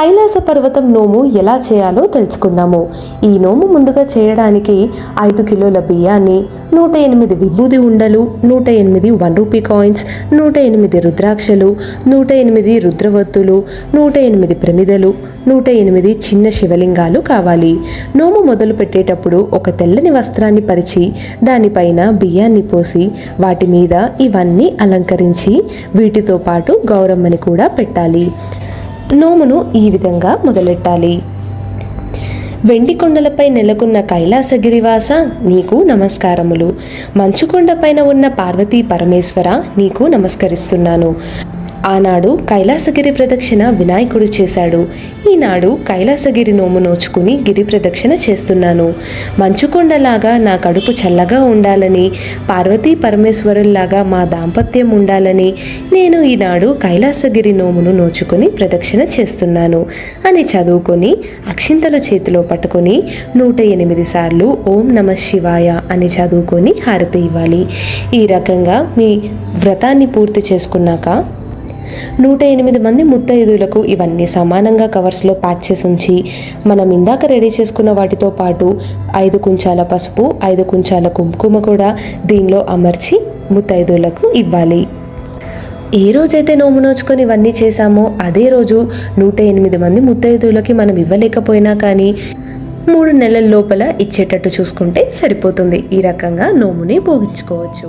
కైలాస పర్వతం నోము ఎలా చేయాలో తెలుసుకుందాము. ఈ నోము ముందుగా చేయడానికి 5 కిలోల బియ్యాన్ని, 108 విభూది ఉండలు, 108 1 రూపీ కాయిన్స్, 108 రుద్రాక్షలు, 108 రుద్రవత్తులు, 108 ప్రమిదలు, 108 చిన్న శివలింగాలు కావాలి. నోము మొదలు పెట్టేటప్పుడు ఒక తెల్లని వస్త్రాన్ని పరిచి దానిపైన బియ్యాన్ని పోసి వాటి మీద ఇవన్నీ అలంకరించి వీటితో పాటు గౌరమ్మని కూడా పెట్టాలి. నోమును ఈ విధంగా మొదలెట్టాలి. వెండి కొండలపై నెలకొన్న కైలాసగిరివాస నీకు నమస్కారములు. మంచుకొండపైన ఉన్న పార్వతీ పరమేశ్వర నీకు నమస్కరిస్తున్నాను. ఆనాడు కైలాసగిరి ప్రదక్షిణ వినాయకుడు చేశాడు. ఈనాడు కైలాసగిరి నోము నోచుకుని గిరి ప్రదక్షిణ చేస్తున్నాను. మంచుకొండలాగా నా కడుపు చల్లగా ఉండాలని, పార్వతీ పరమేశ్వరుల్లాగా మా దాంపత్యం ఉండాలని నేను ఈనాడు కైలాసగిరి నోమును నోచుకుని ప్రదక్షిణ చేస్తున్నాను అని చదువుకొని అక్షింతల చేతిలో పట్టుకొని 108 సార్లు ఓం నమః శివాయ అని చదువుకొని హారతి ఇవ్వాలి. ఈ రకంగా మీ వ్రతాన్ని పూర్తి చేసుకున్నాక 108 మంది ముత్తైదులకు ఇవన్నీ సమానంగా కవర్స్లో ప్యాక్ చేసి ఉంచి మనం ఇందాక రెడీ చేసుకున్న వాటితో పాటు 5 కుంచాల పసుపు, 5 కుంచాల కుంకుమ కూడా దీనిలో అమర్చి ముత్తైదులకు ఇవ్వాలి. ఏ రోజైతే నోము నోచుకొని ఇవన్నీ చేశామో అదే రోజు 108 మంది ముత్తైదులకి మనం ఇవ్వలేకపోయినా కానీ 3 నెలల లోపల ఇచ్చేటట్టు చూసుకుంటే సరిపోతుంది. ఈ రకంగా నోముని భోగించుకోవచ్చు.